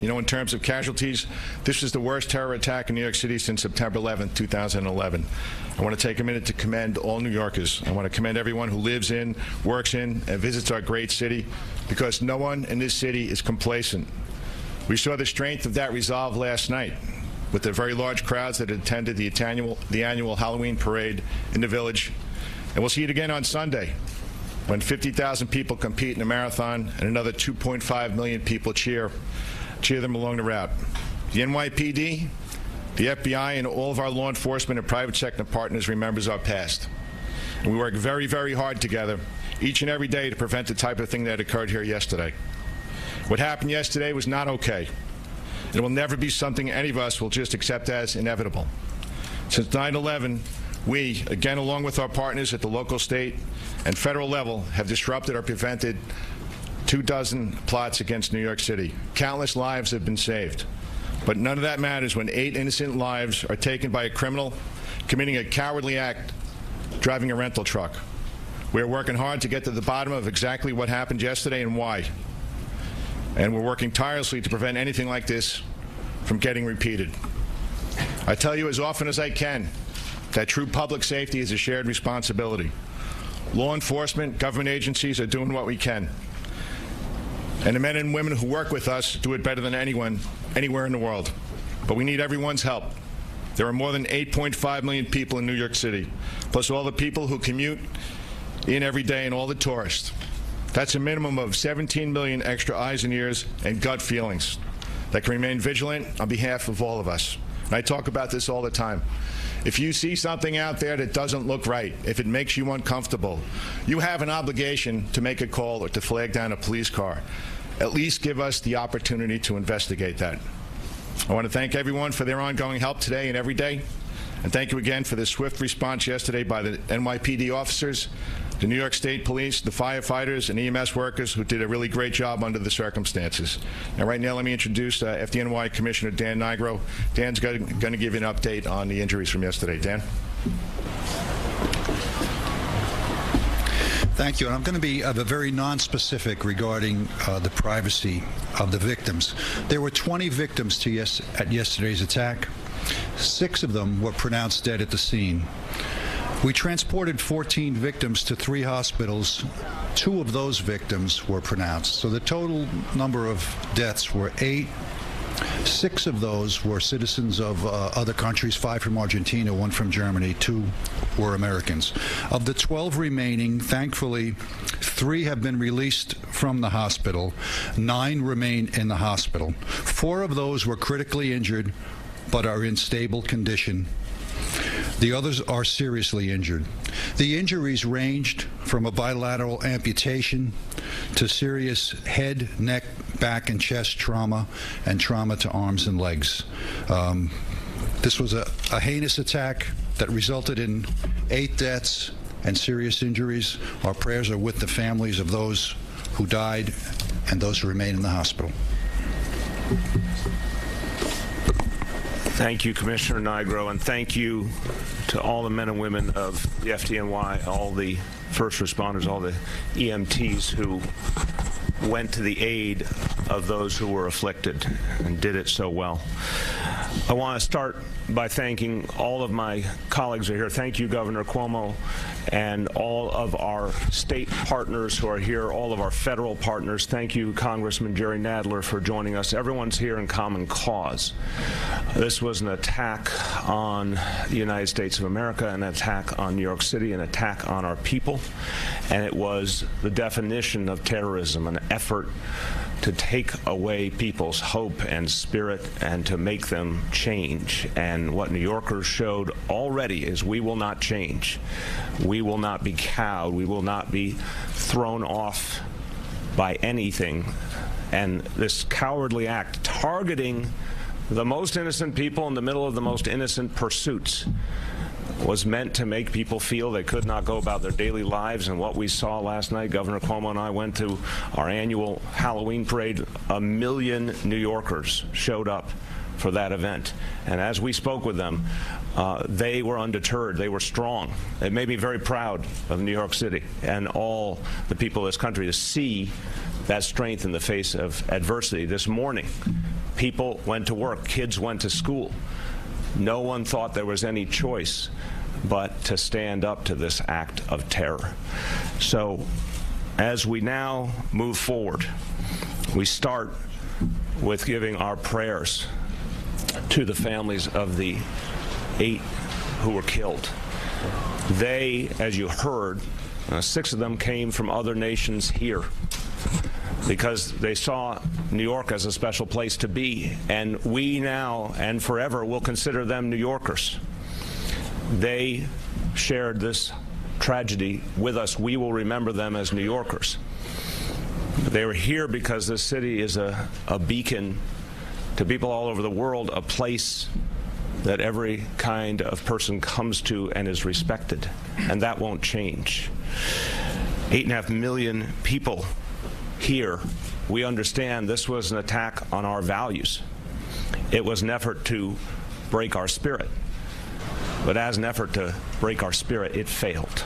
You know, in terms of casualties, this is the worst terror attack in New York City since September 11, 2011. I want to take a minute to commend all New Yorkers. I want to commend everyone who lives in, works in, and visits our great city, because no one in this city is complacent. We saw the strength of that resolve last night with the very large crowds that attended the annual Halloween parade in the Village. And we'll see it again on Sunday, when 50,000 people compete in a marathon and another 2.5 million people cheer them along the route. The NYPD, the FBI, and all of our law enforcement and private sector partners remembers our past. And we work very, very hard together each and every day to prevent the type of thing that occurred here yesterday. What happened yesterday was not okay. It will never be something any of us will just accept as inevitable. Since 9/11, we, again along with our partners at the local, state, and federal level, have disrupted or prevented 24 plots against New York City. Countless lives have been saved. But none of that matters when 8 innocent lives are taken by a criminal committing a cowardly act driving a rental truck. We are working hard to get to the bottom of exactly what happened yesterday and why. And we're working tirelessly to prevent anything like this from getting repeated. I tell you as often as I can that true public safety is a shared responsibility. Law enforcement, government agencies are doing what we can. And the men and women who work with us do it better than anyone, anywhere in the world. But we need everyone's help. There are more than 8.5 million people in New York City, plus all the people who commute in every day and all the tourists. That's a minimum of 17 million extra eyes and ears and gut feelings that can remain vigilant on behalf of all of us. And I talk about this all the time. If you see something out there that doesn't look right, if it makes you uncomfortable, you have an obligation to make a call or to flag down a police car. At least give us the opportunity to investigate that. I want to thank everyone for their ongoing help today and every day. And thank you again for the swift response yesterday by the NYPD officers, the New York State Police, the firefighters, and EMS workers who did a really great job under the circumstances. Now, right now, let me introduce FDNY Commissioner Dan Nigro. Dan's going to give you an update on the injuries from yesterday. Dan? Thank you. And I'm going to be very non-specific regarding the privacy of the victims. There were 20 victims at yesterday's attack. 6 of them were pronounced dead at the scene. We transported 14 victims to 3 hospitals. 2 of those victims were pronounced. So the total number of deaths were 8. 6 of those were citizens of other countries, 5 from Argentina, 1 from Germany, 2 were Americans. Of the 12 remaining, thankfully, 3 have been released from the hospital. 9 remain in the hospital. 4 of those were critically injured but are in stable condition. The others are seriously injured. The injuries ranged from a bilateral amputation to serious head, neck, back, and chest trauma, and trauma to arms and legs. This was a heinous attack that resulted in 8 deaths and serious injuries. Our prayers are with the families of those who died and those who remain in the hospital. Thank you, Commissioner Nigro, and thank you to all the men and women of the FDNY, all the first responders, all the EMTs who went to the aid of those who were afflicted and did it so well. I want to start by thanking all of my colleagues who are here. Thank you, Governor Cuomo, and all of our state partners who are here, all of our federal partners. Thank you, Congressman Jerry Nadler, for joining us. Everyone's here in common cause. This was an attack on the United States of America, an attack on New York City, an attack on our people, and it was the definition of terrorism, an effort to take away people's hope and spirit and to make them change. And what New Yorkers showed already is we will not change. We will not be cowed. We will not be thrown off by anything. And this cowardly act targeting the most innocent people in the middle of the most innocent pursuits was meant to make people feel they could not go about their daily lives. And what we saw last night, Governor Cuomo and I went to our annual Halloween parade. 1 million New Yorkers showed up for that event. And as we spoke with them, they were undeterred. They were strong. It made me very proud of New York City and all the people of this country to see that strength in the face of adversity. This morning, People went to work. Kids went to school. No one thought there was any choice but to stand up to this act of terror. So as we now move forward, we start with giving our prayers to the families of the 8 who were killed. They, as you heard, 6 of them came from other nations here because they saw New York as a special place to be, and we now and forever will consider them New Yorkers. They shared this tragedy with us. We will remember them as New Yorkers. They were here because this city is a beacon to people all over the world, a place that every kind of person comes to and is respected, and that won't change. 8.5 million people here. We understand this was an attack on our values. It was an effort to break our spirit. But as an effort to break our spirit, it failed.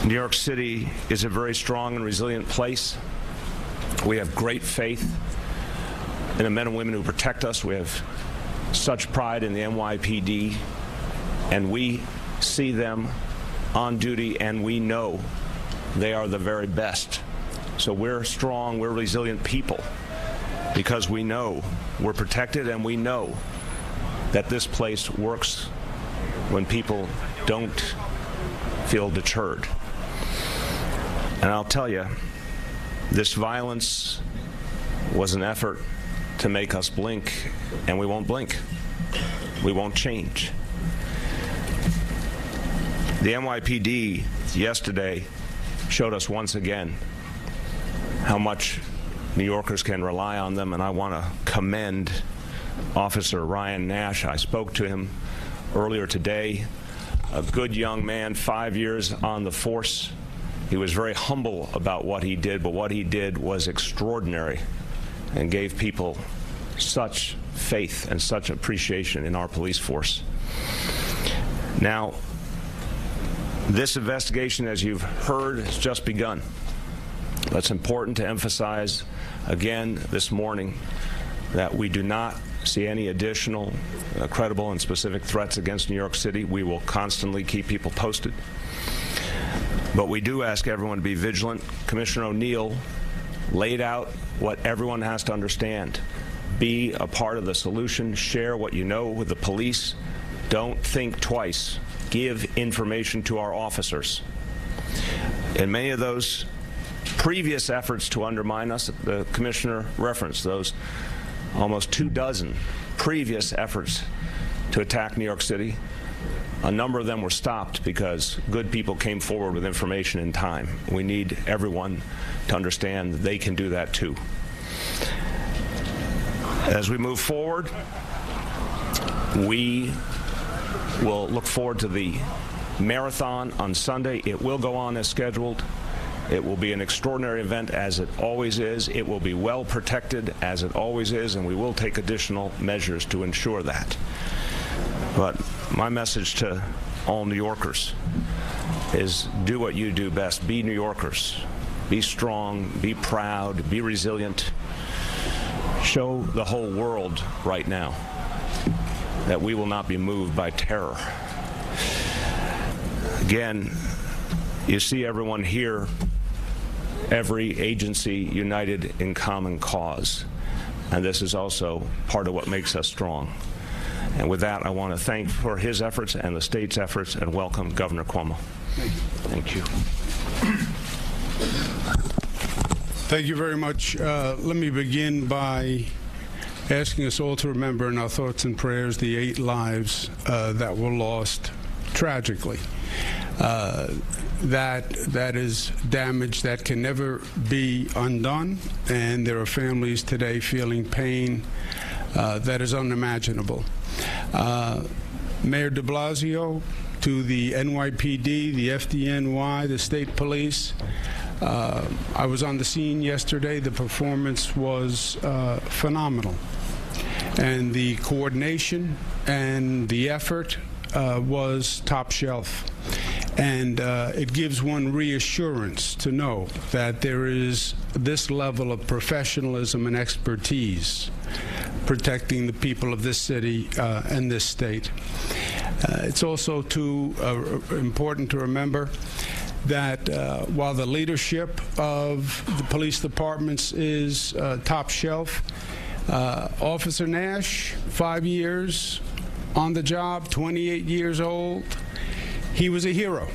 New York City is a very strong and resilient place. We have great faith in the men and women who protect us. We have such pride in the NYPD, and we see them on duty, and we know they are the very best. So we're strong, we're resilient people because we know we're protected, and we know that this place works when people don't feel deterred. And I'll tell you, this violence was an effort to make us blink, and we won't blink. We won't change. The NYPD yesterday showed us once again how much New Yorkers can rely on them, and I want to commend Officer Ryan Nash. I spoke to him earlier today, a good young man, 5 years on the force. He was very humble about what he did, but what he did was extraordinary and gave people such faith and such appreciation in our police force. Now, this investigation, as you've heard, has just begun. It's important to emphasize again this morning that we do not see any additional credible and specific threats against New York City. We will constantly keep people posted. But we do ask everyone to be vigilant. Commissioner O'Neill laid out what everyone has to understand. Be a part of the solution. Share what you know with the police. Don't think twice. Give information to our officers. In many of those previous efforts to undermine us, the commissioner referenced those almost 24 previous efforts to attack New York City. A number of them were stopped because good people came forward with information in time. We need everyone to understand that they can do that too. As we move forward, we will look forward to the marathon on Sunday. It will go on as scheduled. It will be an extraordinary event, as it always is. It will be well protected, as it always is, and we will take additional measures to ensure that. But my message to all New Yorkers is do what you do best. Be New Yorkers. Be strong, be proud, be resilient. Show the whole world right now that we will not be moved by terror. Again, you see everyone here, every agency united in common cause. And this is also part of what makes us strong. And with that, I want to thank for his efforts and the state's efforts and welcome Governor Cuomo. Thank you. Thank you very much. Let me begin by asking us all to remember in our thoughts and prayers the 8 lives that were lost tragically. That is damage that can never be undone, and there are families today feeling pain that is unimaginable. Mayor de Blasio, to the NYPD, the FDNY, the state police, I was on the scene yesterday. The performance was phenomenal, and the coordination and the effort was top shelf. And it gives one reassurance to know that there is this level of professionalism and expertise protecting the people of this city and this state. It's also important to remember that while the leadership of the police departments is top shelf, Officer Nash, 5 years on the job, 28 years old, he was a hero.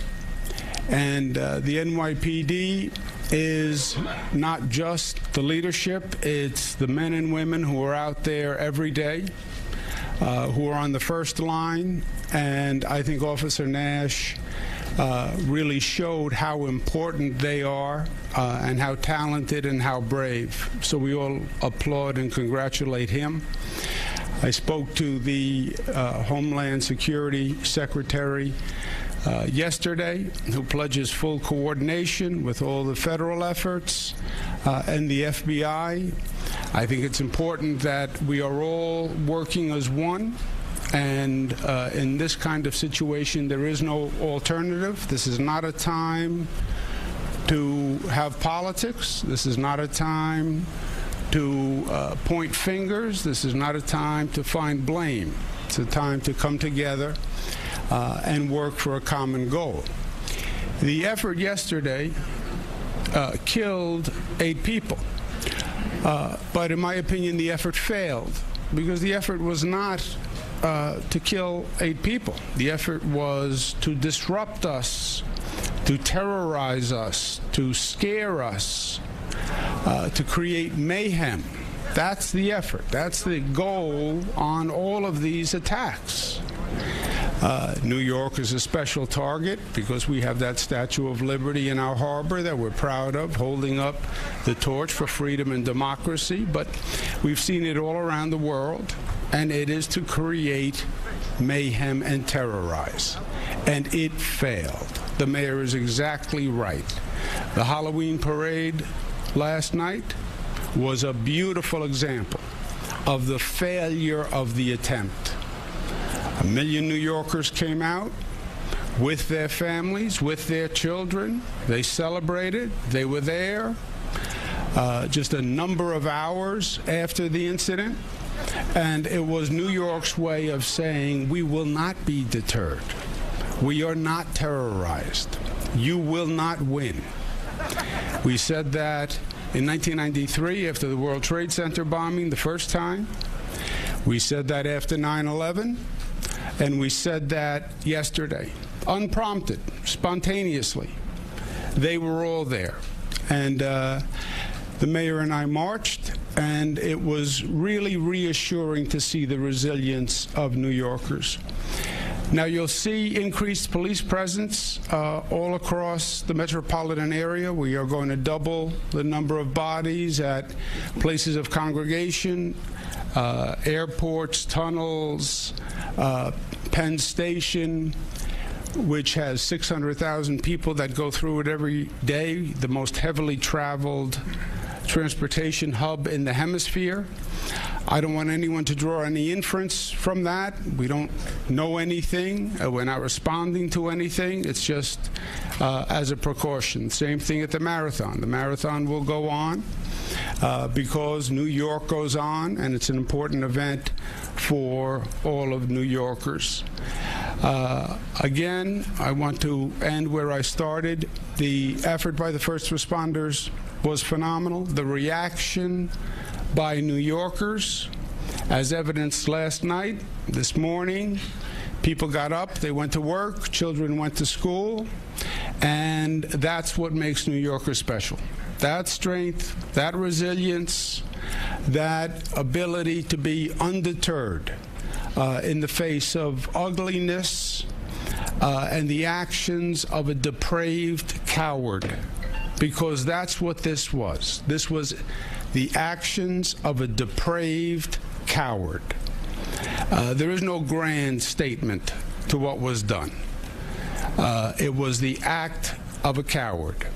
And the NYPD is not just the leadership, it's the men and women who are out there every day, who are on the first line. And I think Officer Nash really showed how important they are and how talented and how brave. So we all applaud and congratulate him. I spoke to the Homeland Security Secretary yesterday, who pledges full coordination with all the federal efforts and the FBI. I think it's important that we are all working as one. And in this kind of situation, there is no alternative. This is not a time to have politics. This is not a time to point fingers. This is not a time to find blame. It's a time to come together and work for a common goal. The effort yesterday killed 8 people. But in my opinion, the effort failed because the effort was not to kill 8 people. The effort was to disrupt us, to terrorize us, to scare us, to create mayhem. That's the effort. That's the goal on all of these attacks. New York is a special target because we have that Statue of Liberty in our harbor that we're proud of, holding up the torch for freedom and democracy. But we've seen it all around the world, and it is to create mayhem and terrorize. And it failed. The mayor is exactly right. The Halloween parade last night was a beautiful example of the failure of the attempt. 1 million New Yorkers came out with their families, with their children. They celebrated. They were there just a number of hours after the incident. And it was New York's way of saying, we will not be deterred. We are not terrorized. You will not win. We said that in 1993 after the World Trade Center bombing the first time. We said that after 9/11. And we said that yesterday, unprompted, spontaneously. They were all there. And the mayor and I marched, and it was really reassuring to see the resilience of New Yorkers. Now, you'll see increased police presence all across the metropolitan area. We are going to double the number of bodies at places of congregation, airports, tunnels, Penn Station, which has 600,000 people that go through it every day, the most heavily traveled transportation hub in the hemisphere. I don't want anyone to draw any inference from that. We don't know anything. We're not responding to anything. It's just as a precaution. Same thing at the marathon. The marathon will go on because New York goes on, and it's an important event for all of New Yorkers. Again, I want to end where I started. The effort by the first responders was phenomenal. The reaction by New Yorkers, as evidenced last night, this morning, people got up, they went to work, children went to school, and that's what makes New Yorkers special. That strength, that resilience, that ability to be undeterred in the face of ugliness and the actions of a depraved coward, because that's what this was. This was the actions of a depraved coward. There is no grand statement to what was done. It was the act of a coward.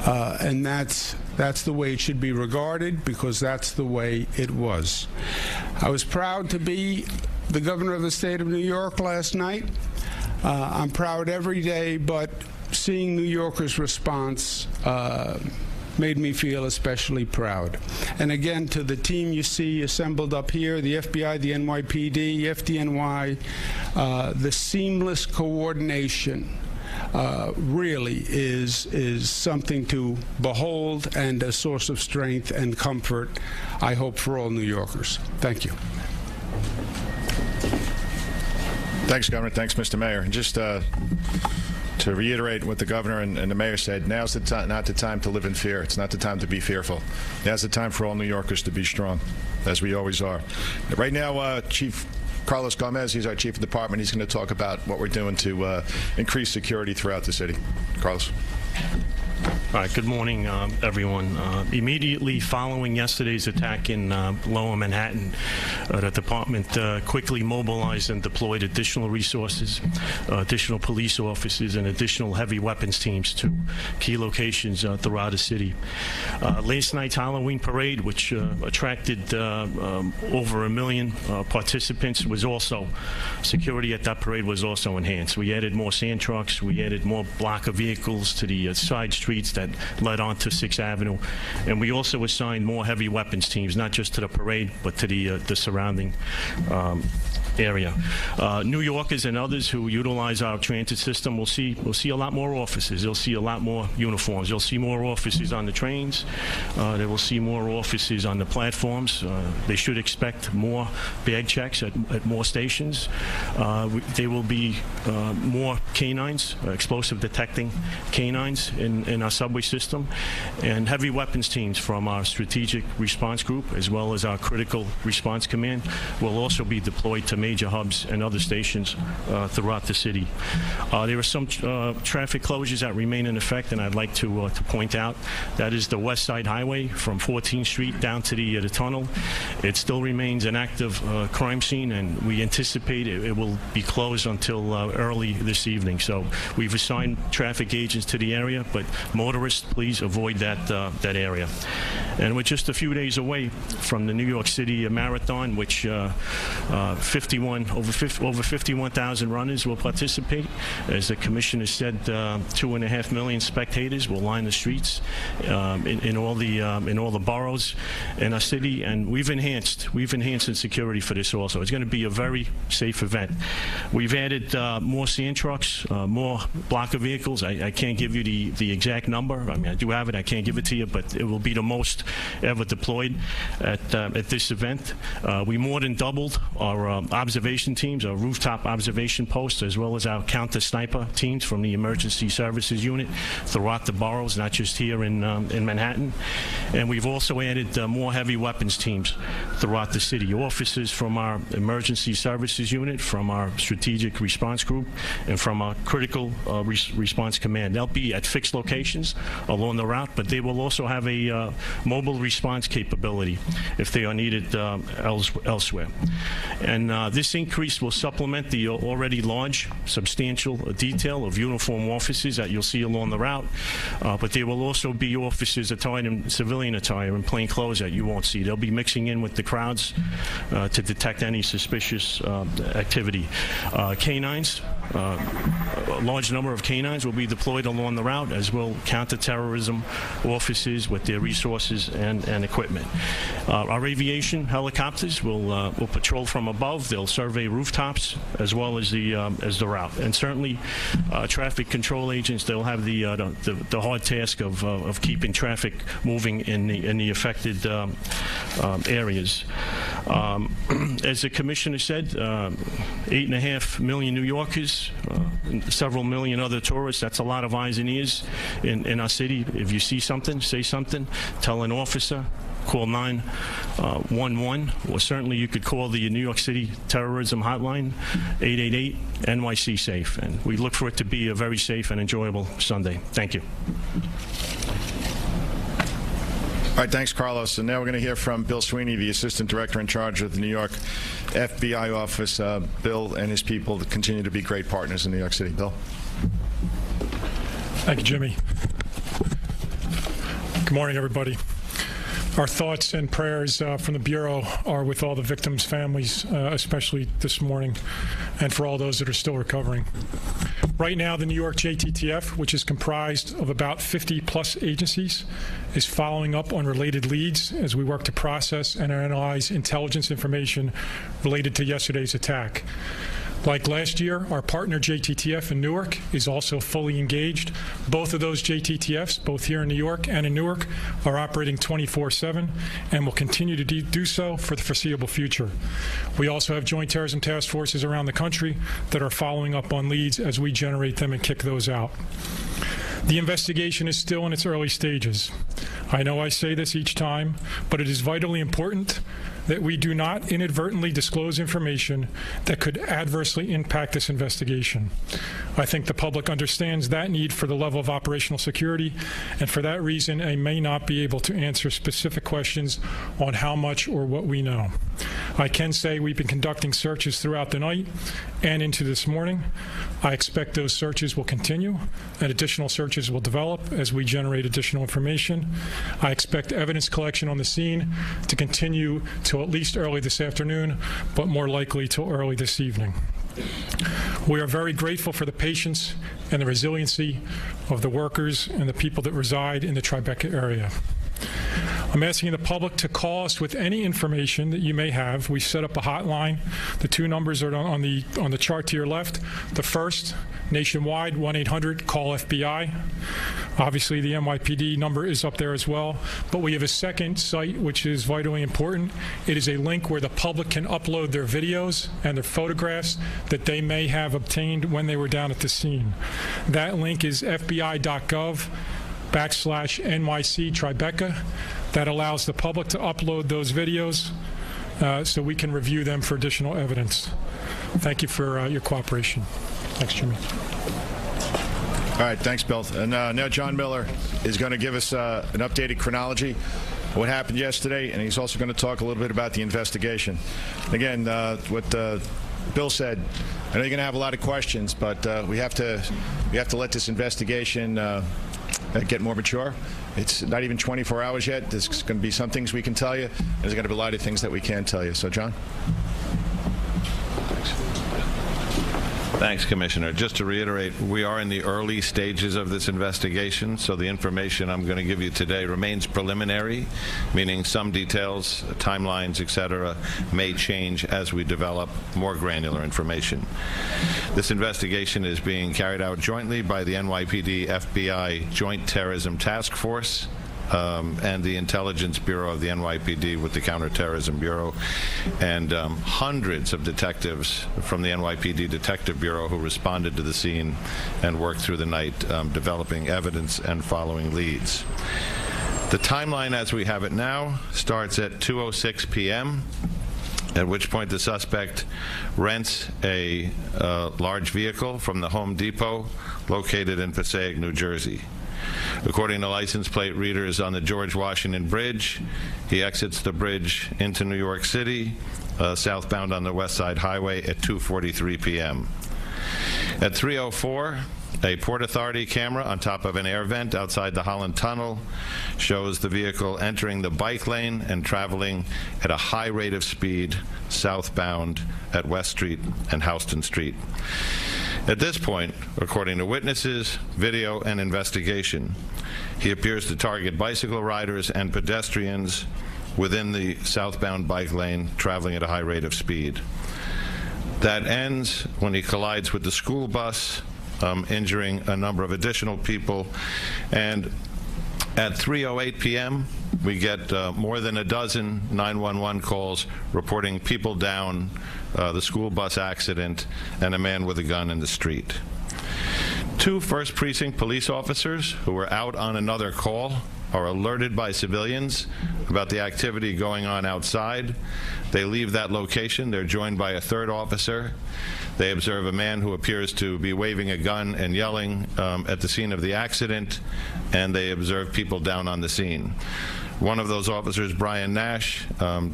And that's the way it should be regarded, because that's the way it was. I was proud to be the governor of the state of New York last night. I'm proud every day, but seeing New Yorkers' response made me feel especially proud. And again, to the team you see assembled up here, the FBI, the NYPD, FDNY, the seamless coordination really is something to behold and a source of strength and comfort, I hope, for all New Yorkers. Thank you. Thanks, Governor. Thanks, Mr. Mayor. And just to reiterate what the governor and the mayor said, now's not the time to live in fear. It's not the time to be fearful. Now's the time for all New Yorkers to be strong, as we always are. Right now, Chief Carlos Gomez, he's our chief of department. He's going to talk about what we're doing to increase security throughout the city. Carlos. All right, good morning, everyone. Immediately following yesterday's attack in Lower Manhattan, the department quickly mobilized and deployed additional resources, additional police officers, and additional heavy weapons teams to key locations throughout the city. Last night's Halloween parade, which attracted over 1 million participants, was also, security at that parade was also enhanced. We added more sand trucks, we added more blocker vehicles to the side streets that led onto 6th Avenue, and we also assigned more heavy weapons teams, not just to the parade, but to the surrounding area. New Yorkers and others who utilize our transit system will see a lot more officers. They'll see a lot more uniforms. They'll see more officers on the trains. They will see more officers on the platforms. They should expect more bag checks at more stations. There will be more canines, explosive detecting canines in our subway system, and heavy weapons teams from our strategic response group as well as our critical response command will also be deployed to major hubs and other stations throughout the city. There are some traffic closures that remain in effect, and I'd like to point out that is the West Side Highway from 14th Street down to the tunnel. It still remains an active crime scene, and we anticipate it will be closed until early this evening. So we've assigned traffic agents to the area, but motorists, please avoid that area. And we're just a few days away from the New York City Marathon, which over 51,000 runners will participate. As the commissioner said, 2.5 million spectators will line the streets in all the boroughs in our city, and we've enhanced in security for this also. It's going to be a very safe event. We've added more sand trucks, more blocker vehicles. I can't give you the exact number. I mean, I do have it. I can't give it to you, but it will be the most ever deployed at this event. We more than doubled our observation teams, our rooftop observation posts, as well as our counter-sniper teams from the Emergency Services Unit throughout the boroughs, not just here in Manhattan. And we've also added more heavy weapons teams throughout the city. Officers from our Emergency Services Unit, from our Strategic Response Group, and from our Critical Response Command. They'll be at fixed locations along the route, but they will also have a mobile response capability if they are needed elsewhere. And this increase will supplement the already large, substantial detail of uniform officers that you'll see along the route, but there will also be officers attired in civilian attire and plain clothes that you won't see. They'll be mixing in with the crowds to detect any suspicious activity. Canines, a large number of canines will be deployed along the route, as will counterterrorism officers with their resources and equipment. Our aviation helicopters will patrol from above. They'll survey rooftops as well as the route, and certainly traffic control agents. They'll have the hard task of keeping traffic moving in the affected areas. As the commissioner said, 8.5 million New Yorkers, several million other tourists. That's a lot of eyes and ears in our city. If you see something, say something. Tell an officer. Call 911, or certainly you could call the New York City Terrorism Hotline, 888-NYC-SAFE. And we look for it to be a very safe and enjoyable Sunday. Thank you. All right, thanks, Carlos. And now we're going to hear from Bill Sweeney, the Assistant Director in charge of the New York FBI office. Bill and his people continue to be great partners in New York City. Bill. Thank you, Jimmy. Good morning, everybody. Our thoughts and prayers from the Bureau are with all the victims' families, especially this morning, and for all those that are still recovering. Right now, the New York JTTF, which is comprised of about 50-plus agencies, is following up on related leads as we work to process and analyze intelligence information related to yesterday's attack. Like last year, our partner JTTF in Newark is also fully engaged. Both of those JTTFs, both here in New York and in Newark, are operating 24/7 and will continue to do so for the foreseeable future. We also have joint terrorism task forces around the country that are following up on leads as we generate them and kick those out. The investigation is still in its early stages. I know I say this each time, but it is vitally important that we do not inadvertently disclose information that could adversely impact this investigation. I think the public understands that need for the level of operational security, and for that reason, I may not be able to answer specific questions on how much or what we know. I can say we've been conducting searches throughout the night and into this morning. I expect those searches will continue and additional searches will develop as we generate additional information. I expect evidence collection on the scene to continue till at least early this afternoon, but more likely till early this evening. We are very grateful for the patience and the resiliency of the workers and the people that reside in the Tribeca area. I'm asking the public to call us with any information that you may have. We set up a hotline. The two numbers are on the chart to your left. The first, nationwide, 1-800-CALL-FBI. Obviously, the NYPD number is up there as well. But we have a second site, which is vitally important. It is a link where the public can upload their videos and their photographs that they may have obtained when they were down at the scene. That link is fbi.gov/NYC Tribeca. That allows the public to upload those videos so we can review them for additional evidence. Thank you for your cooperation. Thanks, Jimmy. All right, thanks, Bill. And now John Miller is going to give us an updated chronology of what happened yesterday, and he's also going to talk a little bit about the investigation. Again, what Bill said, I know you're going to have a lot of questions, but we have to let this investigation get more mature. It's not even 24 hours yet. There's going to be some things we can tell you, and there's going to be a lot of things that we can't tell you. So, John? Thanks, Commissioner. Just to reiterate, we are in the early stages of this investigation, so the information I'm going to give you today remains preliminary, meaning some details, timelines, etc., may change as we develop more granular information. This investigation is being carried out jointly by the NYPD FBI Joint Terrorism Task Force and the Intelligence Bureau of the NYPD with the Counterterrorism Bureau, and hundreds of detectives from the NYPD Detective Bureau who responded to the scene and worked through the night developing evidence and following leads. The timeline as we have it now starts at 2:06 p.m., at which point the suspect rents a large vehicle from the Home Depot located in Passaic, New Jersey. According to license plate readers on the George Washington Bridge, he exits the bridge into New York City, southbound on the West Side Highway at 2:43 p.m. At 3:04, a Port Authority camera on top of an air vent outside the Holland Tunnel shows the vehicle entering the bike lane and traveling at a high rate of speed southbound at West Street and Houston Street. At this point, according to witnesses, video, and investigation, he appears to target bicycle riders and pedestrians within the southbound bike lane, traveling at a high rate of speed. That ends when he collides with the school bus, injuring a number of additional people. And at 3:08 p.m., we get more than a dozen 911 calls reporting people down, the school bus accident, and a man with a gun in the street. Two 1st Precinct police officers who were out on another call are alerted by civilians about the activity going on outside. They leave that location. They're joined by a 3rd officer. They observe a man who appears to be waving a gun and yelling at the scene of the accident, and they observe people down on the scene. One of those officers, Brian Nash,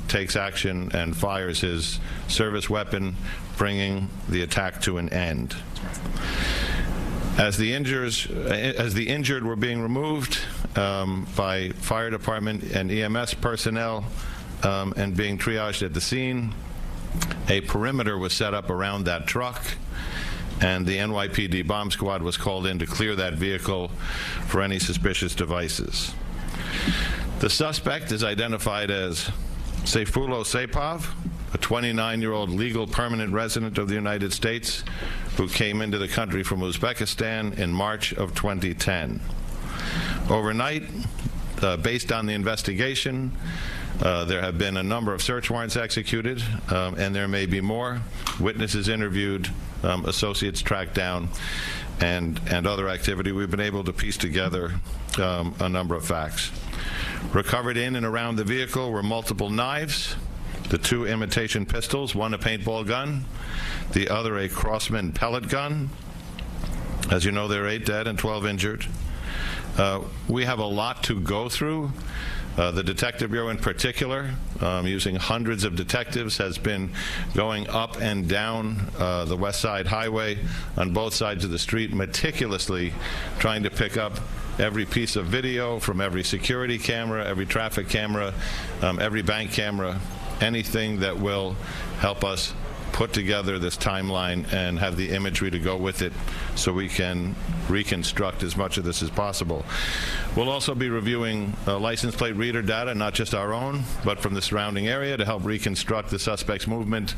takes action and fires his service weapon, bringing the attack to an end. As the injured were being removed, by fire department and EMS personnel and being triaged at the scene. A perimeter was set up around that truck, and the NYPD bomb squad was called in to clear that vehicle for any suspicious devices. The suspect is identified as Sayfullo Saipov, a 29-year-old legal permanent resident of the United States who came into the country from Uzbekistan in March of 2010. Overnight, based on the investigation, there have been a number of search warrants executed, and there may be more. Witnesses interviewed, associates tracked down, and other activity. We've been able to piece together a number of facts. Recovered in and around the vehicle were multiple knives, the 2 imitation pistols, one a paintball gun, the other a Crossman pellet gun. As you know, there are 8 dead and 12 injured. We have a lot to go through. The Detective Bureau in particular, using hundreds of detectives, has been going up and down the West Side Highway on both sides of the street, meticulously trying to pick up every piece of video from every security camera, every traffic camera, every bank camera, anything that will help us put together this timeline and have the imagery to go with it so we can reconstruct as much of this as possible. We'll also be reviewing license plate reader data, not just our own, but from the surrounding area, to help reconstruct the suspect's movement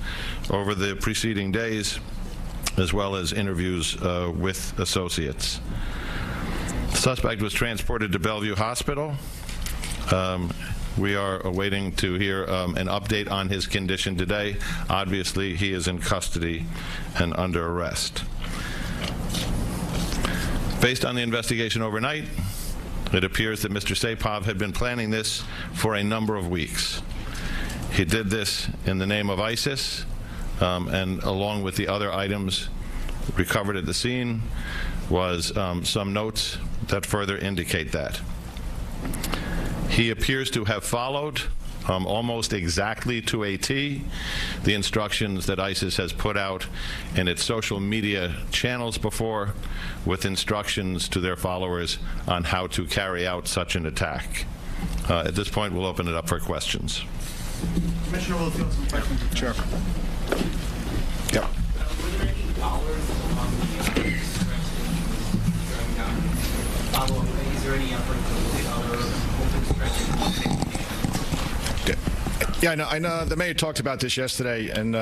over the preceding days, as well as interviews with associates. The suspect was transported to Bellevue Hospital. We are awaiting to hear an update on his condition today. Obviously, he is in custody and under arrest. Based on the investigation overnight, it appears that Mr. Saipov had been planning this for a number of weeks. He did this in the name of ISIS, and along with the other items recovered at the scene was some notes that further indicate that. He appears to have followed almost exactly to a T the instructions that ISIS has put out in its social media channels before, with instructions to their followers on how to carry out such an attack. At this point, we'll open it up for questions. Commissioner Wilfield, some questions. Sure. Yep. Were there any dollars on the follow-up? Is there any effort to look at other open stretches? Yeah, I know. The mayor talked about this yesterday, and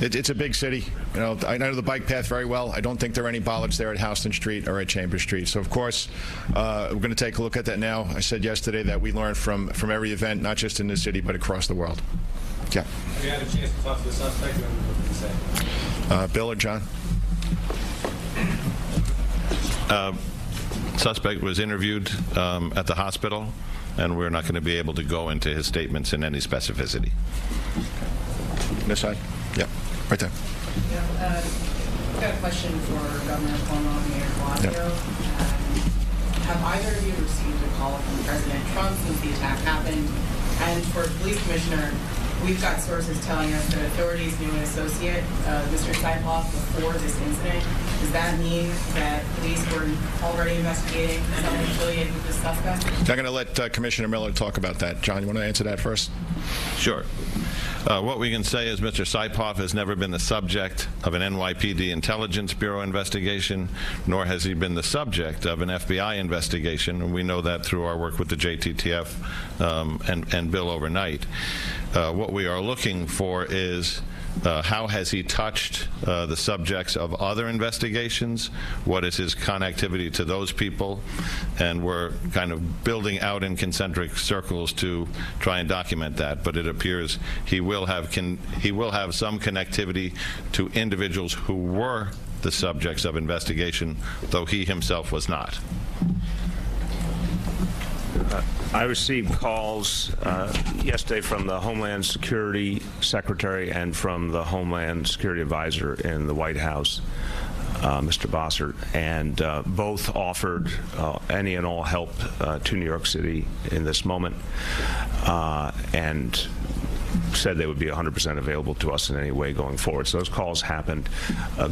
it's a big city. You know, I know the bike path very well. I don't think there are any bollards there at Houston Street or at Chambers Street. So, of course, we're going to take a look at that now. I said yesterday that we learn from every event, not just in this city, but across the world. Yeah. Have you had a chance to talk to the suspect? What did he say? Bill or John? Suspect was interviewed at the hospital, and we're not going to be able to go into his statements in any specificity. This side? Yeah, right there. Yeah, I've got a question for Governor Cuomo and Mayor de Blasio. Have either of you received a call from President Trump since the attack happened? And for Police Commissioner, we've got sources telling us that authorities knew an associate, Mr. Saipov, before this incident. Does that mean that police were already investigating someone affiliated with this suspect? I'm going to let Commissioner Miller talk about that. John, you want to answer that first? Sure. What we can say is Mr. Saipov has never been the subject of an NYPD Intelligence Bureau investigation, nor has he been the subject of an FBI investigation, and we know that through our work with the JTTF and Bill overnight. What we are looking for is how has he touched the subjects of other investigations? What is his connectivity to those people? And we're kind of building out in concentric circles to try and document that. But it appears he will have some connectivity to individuals who were the subjects of investigation, though he himself was not. I received calls yesterday from the Homeland Security Secretary and from the Homeland Security Advisor in the White House, Mr. Bossert, and both offered any and all help to New York City in this moment, and said they would be 100% available to us in any way going forward. So those calls happened,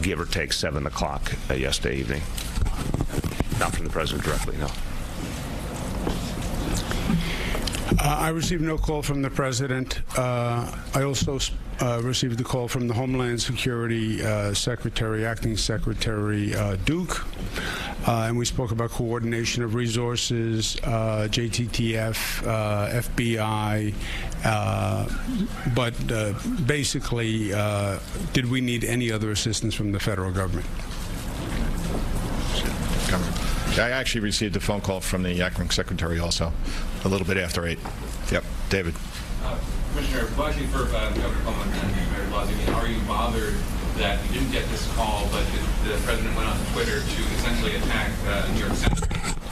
give or take 7 o'clock yesterday evening. Not from the President directly, no. I received no call from the president. I also received a call from the Homeland Security Secretary, Acting Secretary Duke, and we spoke about coordination of resources, JTTF, FBI, but basically, did we need any other assistance from the federal government? I actually received a phone call from the acting secretary also, a little bit after 8. Yep, David. Commissioner, question for Governor Cuomo and Mayor de Blasio. Are you bothered that you didn't get this call, but the president went on Twitter to essentially attack New York Senator,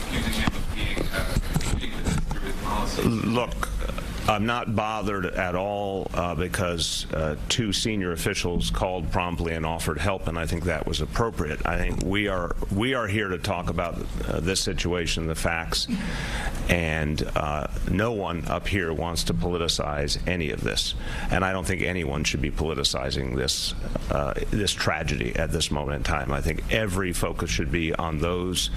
accusing him of being through his policy? Look, I'm not bothered at all because 2 senior officials called promptly and offered help, and I think that was appropriate. I think we are here to talk about this situation, the facts, and no one up here wants to politicize any of this, and I don't think anyone should be politicizing this this tragedy at this moment in time. I think every focus should be on those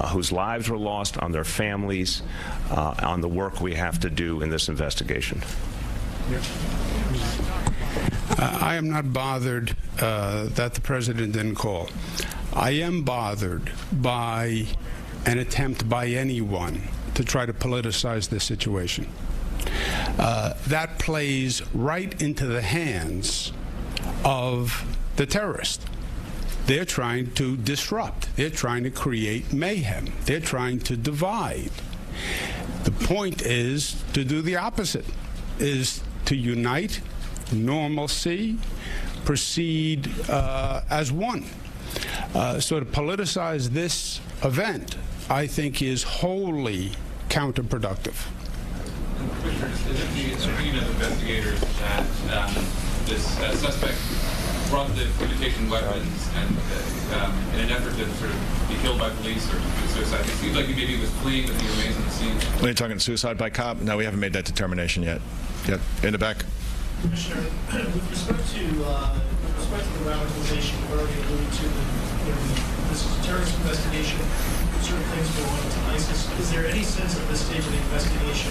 whose lives were lost, on their families, on the work we have to do in this investigation. I am not bothered that the president didn't call. I am bothered by an attempt by anyone to try to politicize this situation. That plays right into the hands of the terrorist. They're trying to disrupt. They're trying to create mayhem. They're trying to divide. The point is to do the opposite, is to unite, normalcy, proceed as one. So to politicize this event, I think, is wholly counterproductive. Commissioner, is the opinion of investigators that this suspect brought the imitation weapons and in an effort to sort of be killed by police or suicide? It seems like he maybe was fleeing, but he remains on the scene. Are you talking suicide by cop? No, we haven't made that determination yet. Yep, in the back. Commissioner, with respect to the radicalization, you already alluded to this is a terrorist investigation. Certain things go on to ISIS. Is there any sense at this stage of the investigation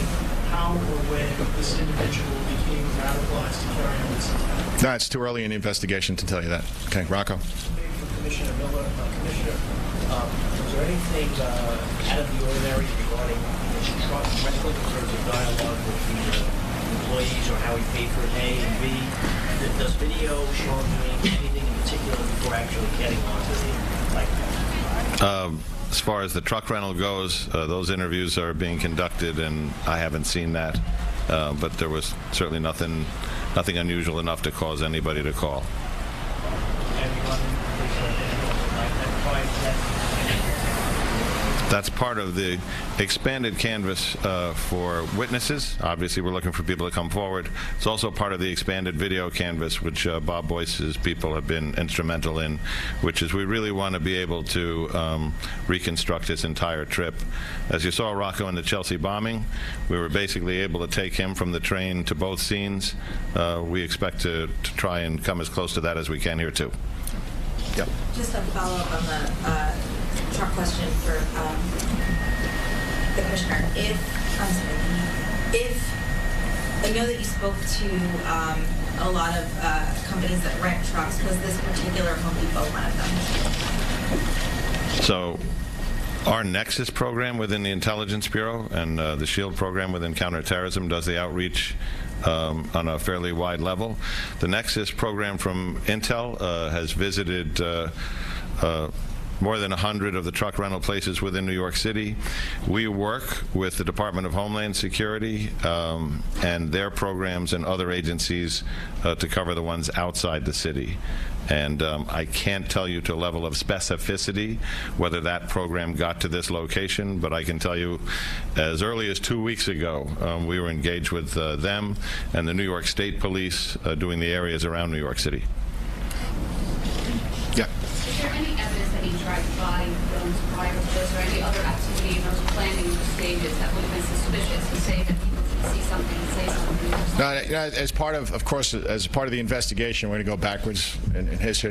how or when this individual became radicalized to carry on this attack? No, it's too early in the investigation to tell you that. Okay, Rocco. Commissioner Miller, Commissioner, was there anything out of the ordinary regarding his truck rental in terms of dialogue with the employees or how he paid for A and B? Does video show him doing anything in particular before actually getting onto the bike? As far as the truck rental goes, those interviews are being conducted, and I haven't seen that. But there was certainly nothing unusual enough to cause anybody to call. That's part of the expanded canvas for witnesses. Obviously, we're looking for people to come forward. It's also part of the expanded video canvas, which Bob Boyce's people have been instrumental in, which is we really want to be able to reconstruct this entire trip. As you saw Rocco in the Chelsea bombing, we were basically able to take him from the train to both scenes. We expect to try and come as close to that as we can here, too. Yep. Just a follow-up on the truck question for the commissioner. If I know that you spoke to a lot of companies that rent trucks, was this particular Home Depot one of them? So our Nexus program within the Intelligence Bureau and the SHIELD program within counterterrorism does the outreach on a fairly wide level. The Nexus program from Intel has visited more than 100 of the truck rental places within New York City. We work with the Department of Homeland Security and their programs and other agencies to cover the ones outside the city. And I can't tell you to a level of specificity whether that program got to this location, but I can tell you as early as 2 weeks ago, we were engaged with them and the New York State Police doing the areas around New York City. Yeah. Is there any evidence that he tried to buy guns prior to this, or any other activity or planning stages that would have been suspicious to say that people could see something and say something? No, as part of course, as part of the investigation, we're going to go backwards in his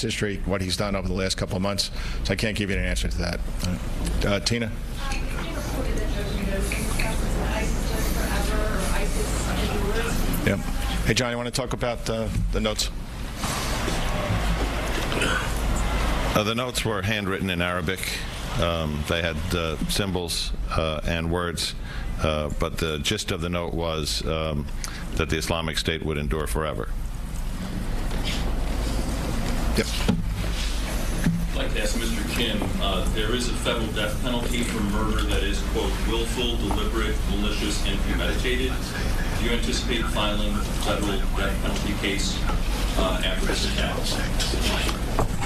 history, what he's done over the last couple of months. So I can't give you an answer to that. Tina. Yep. Hey, John, you want to talk about the notes? The notes were handwritten in Arabic. They had symbols and words, but the gist of the note was that the Islamic State would endure forever. Yep. I'd like to ask Mr. Kim, there is a federal death penalty for murder that is, quote, willful, deliberate, malicious, and premeditated. Do you anticipate filing a federal death penalty case after this attack?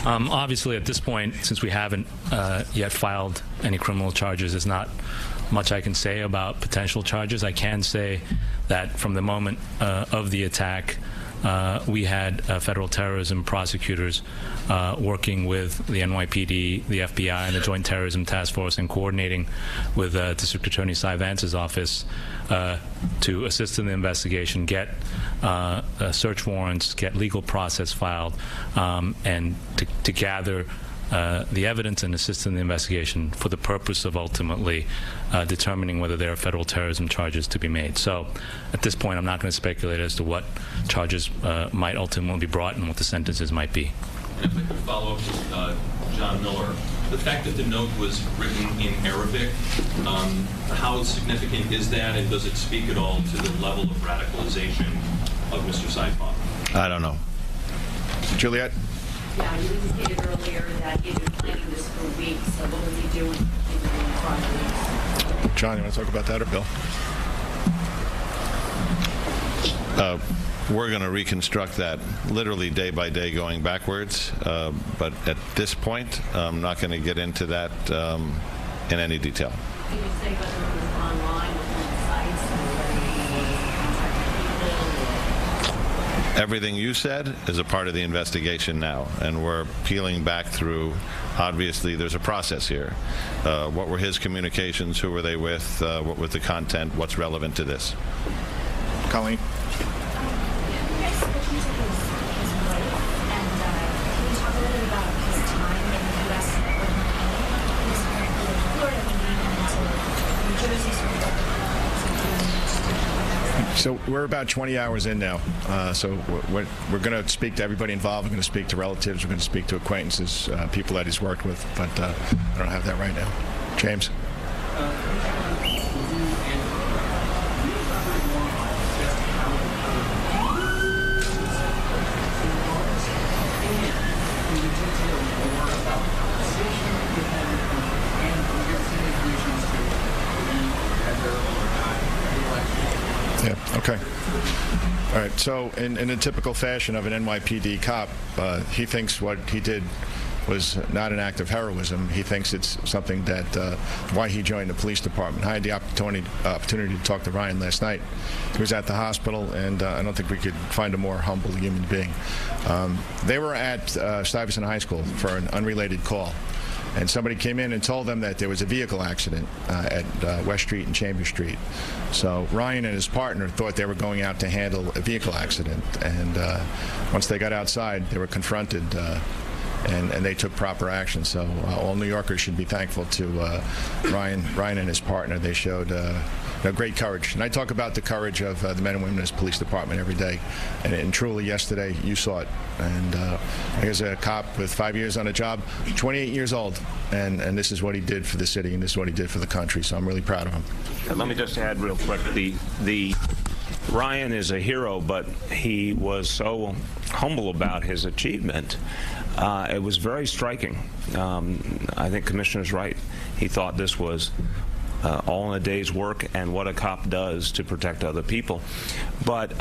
Obviously, at this point, since we haven't yet filed any criminal charges, there's not much I can say about potential charges. I can say that from the moment of the attack, we had federal terrorism prosecutors working with the NYPD, the FBI, and the Joint Terrorism Task Force, and coordinating with District Attorney Cy Vance's office to assist in the investigation, get search warrants, get legal process filed, and to gather the evidence and assist in the investigation for the purpose of ultimately determining whether there are federal terrorism charges to be made. So at this point, I'm not going to speculate as to what charges might ultimately be brought and what the sentences might be. And if I could follow up with John Miller, the fact that the note was written in Arabic, how significant is that, and does it speak at all to the level of radicalization of Mr. Saipov? I don't know. Juliet? Yeah, you indicated earlier that he had been planning this for weeks, so what was he doing in the 5 weeks? John, you want to talk about that, or Bill? We're going to reconstruct that literally day by day going backwards, but at this point, I'm not going to get into that in any detail. Can you say whether it was online or on sites or whether he contacted people? Everything you said is a part of the investigation now, and we're peeling back through. Obviously, there's a process here. What were his communications? Who were they with? What was the content? What's relevant to this? Colleen? So we're about 20 hours in now. So we're going to speak to everybody involved. We're going to speak to relatives. We're going to speak to acquaintances, people that he's worked with. But I don't have that right now. James? Yeah, okay. All right, so in a typical fashion of an NYPD cop, he thinks what he did was not an act of heroism. He thinks it's something that, why he joined the police department. I had the opportunity to talk to Ryan last night. He was at the hospital, and I don't think we could find a more humble human being. They were at Stuyvesant High School for an unrelated call. And somebody came in and told them that there was a vehicle accident at West Street and Chambers Street. So Ryan and his partner thought they were going out to handle a vehicle accident. And once they got outside, they were confronted, and they took proper action. So all New Yorkers should be thankful to Ryan and his partner. They showed great courage. And I talk about the courage of the men and women in this police department every day. And truly, yesterday, you saw it. And here's a cop with 5 years on a job, 28 years old. And this is what he did for the city, and this is what he did for the country. So I'm really proud of him. Let me just add real quick. The Ryan is a hero, but he was so humble about his achievement. It was very striking. I think Commissioner's right. He thought this was all in a day's work and what a cop does to protect other people. But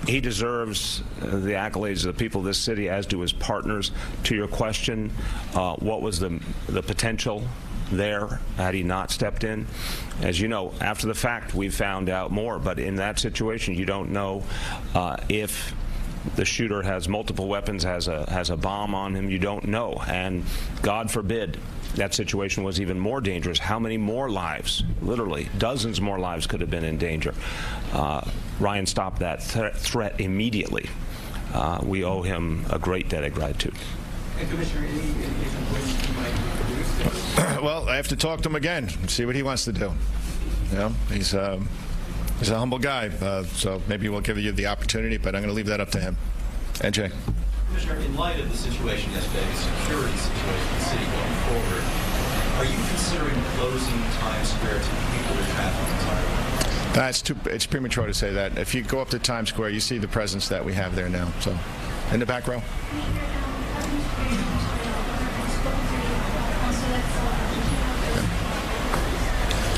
he deserves the accolades of the people of this city, as do his partners. To your question, what was the potential there had he not stepped in? As you know, after the fact, we found out more. But in that situation, you don't know if the shooter has multiple weapons, has a bomb on him. You don't know. And God forbid that situation was even more dangerous. How many more lives, literally dozens more lives, could have been in danger? Ryan stopped that threat immediately. We owe him a great debt of gratitude. Commissioner, any indication when he might be produced? Well, I have to talk to him again and see what he wants to do. You know, he's He's a humble guy, so maybe we'll give you the opportunity, but I'm going to leave that up to him. NJ. Commissioner, in light of the situation yesterday, the security situation in the city going forward, are you considering closing Times Square to people traffic entirely? It's premature to say that. If you go up to Times Square, you see the presence that we have there now. So, in the back row.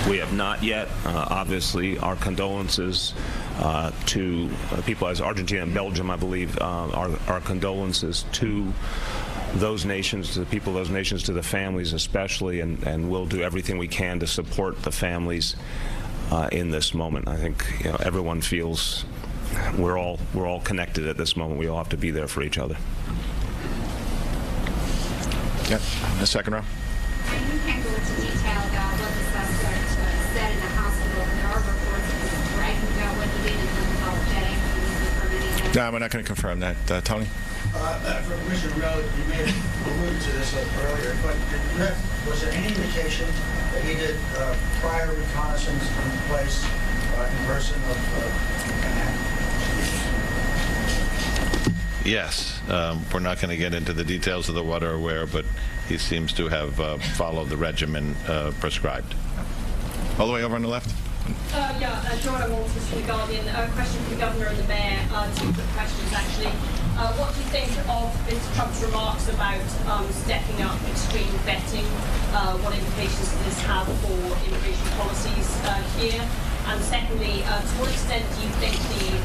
We have not yet. Obviously, our condolences to people as Argentina and Belgium, I believe, our condolences to those nations, to the people of those nations, to the families especially, and we'll do everything we can to support the families in this moment. I think everyone feels we're all connected at this moment. We all have to be there for each other. Yep, the second row. You can't go into detail about what the suspect said in the hospital. There are reports bragging about what he did and unapologetic. No, we're not going to confirm that. Tony? For Commissioner Rell, you may have alluded to this earlier, but was there any indication that he did prior reconnaissance in place in person of Manhattan? Yes. We're not going to get into the details of the what or where, but he seems to have followed the regimen prescribed. All the way over on the left. Joanna Walters from The Guardian. A question for the Governor and the Mayor. Two quick questions, actually. What do you think of Mr. Trump's remarks about stepping up extreme vetting? What implications does this have for immigration policies here? And secondly, to what extent do you think the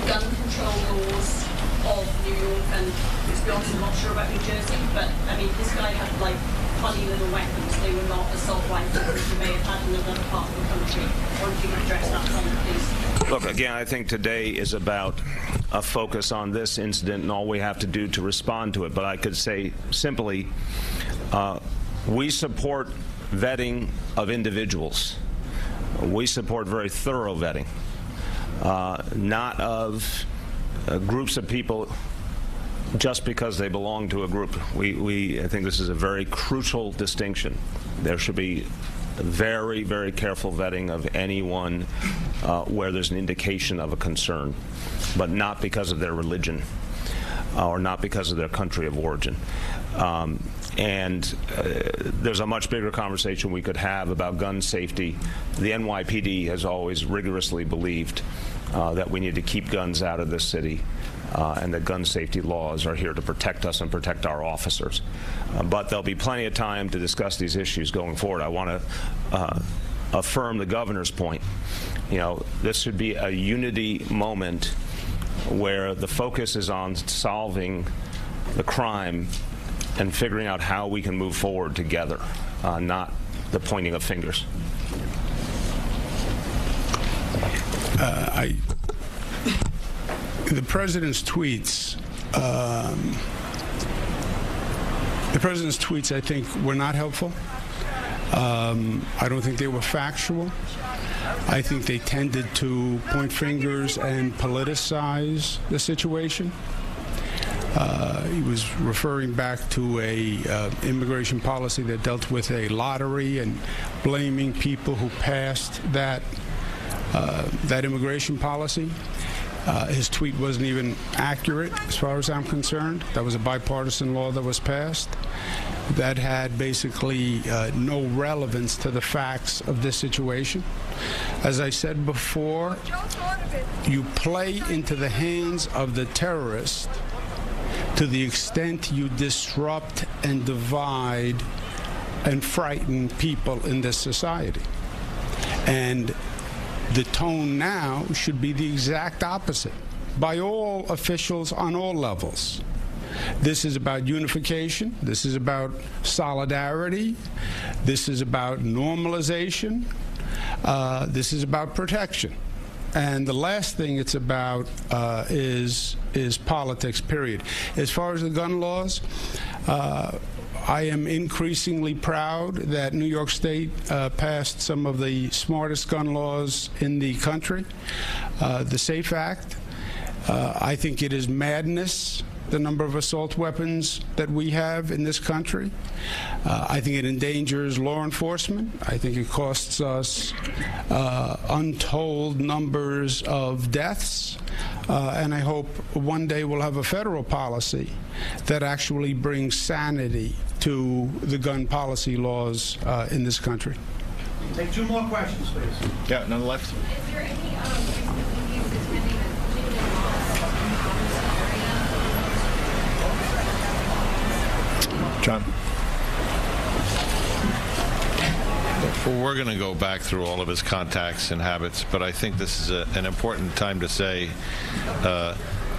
gun control laws of New York, and to be honest, I'm not sure about New Jersey, but I mean, this guy had like funny little weapons. They were not assault rifles that you may have had in another part of the country. Or if you could address that comment, please. Look, again, I think today is about a focus on this incident and all we have to do to respond to it. But I could say simply, we support vetting of individuals. We support very thorough vetting, not of groups of people just because they belong to a group. I think this is a very crucial distinction. There should be very, very careful vetting of anyone where there's an indication of a concern, but not because of their religion or not because of their country of origin. There's a much bigger conversation we could have about gun safety. The NYPD has always rigorously believed that we need to keep guns out of this city, and that gun safety laws are here to protect us and protect our officers. But there'll be plenty of time to discuss these issues going forward. I want to affirm the governor's point. This should be a unity moment where the focus is on solving the crime and figuring out how we can move forward together, not the pointing of fingers. The president's tweets, I think, were not helpful. I don't think they were factual. I think they tended to point fingers and politicize the situation. He was referring back to a immigration policy that dealt with a lottery and blaming people who passed that immigration policy. His tweet wasn't even accurate as far as I'm concerned. That was a bipartisan law that was passed that had basically no relevance to the facts of this situation. As I said before, you play into the hands of the terrorist to the extent you disrupt and divide and frighten people in this society. And the tone now should be the exact opposite by all officials on all levels. This is about unification. This is about solidarity. This is about normalization. This is about protection. And the last thing it's about is politics, period. As far as the gun laws, I am increasingly proud that New York State passed some of the smartest gun laws in the country. The SAFE Act I think it is madness, the number of assault weapons that we have in this country. I think it endangers law enforcement. I think it costs us untold numbers of deaths. And I hope one day we'll have a federal policy that actually brings sanity to the gun policy laws in this country. Take 2 more questions, please. Yeah, none left. Is there any employees attending a particular area? John. Well, we're going to go back through all of his contacts and habits, but I think this is an important time to say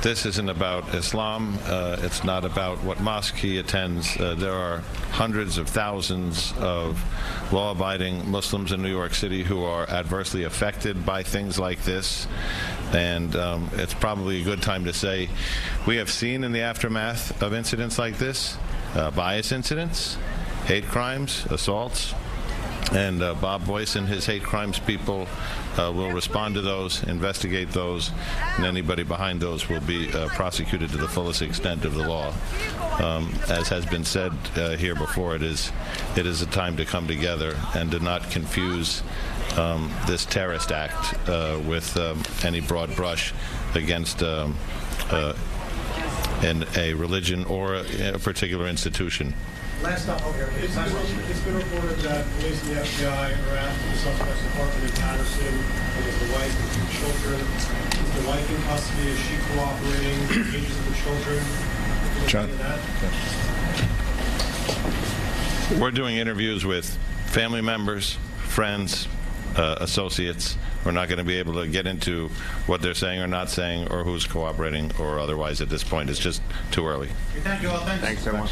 this isn't about Islam. It's not about what mosque he attends. There are hundreds of thousands of law-abiding Muslims in New York City who are adversely affected by things like this. And it's probably a good time to say we have seen in the aftermath of incidents like this, bias incidents, hate crimes, assaults, and Bob Boyce and his hate crimes people will respond to those, investigate those, and anybody behind those will be prosecuted to the fullest extent of the law. As has been said here before, it is a time to come together and to not confuse this terrorist act with any broad brush against a religion or a particular institution. Last up, okay. It's been reported that police and the FBI are after the suspect's apartment in Patterson. There's the wife and 2 children. Is the wife in custody? Is she cooperating? The ages of the children? John. We're doing interviews with family members, friends, associates. We're not going to be able to get into what they're saying or not saying or who's cooperating or otherwise at this point. It's just too early. Thank you all. Thanks so much.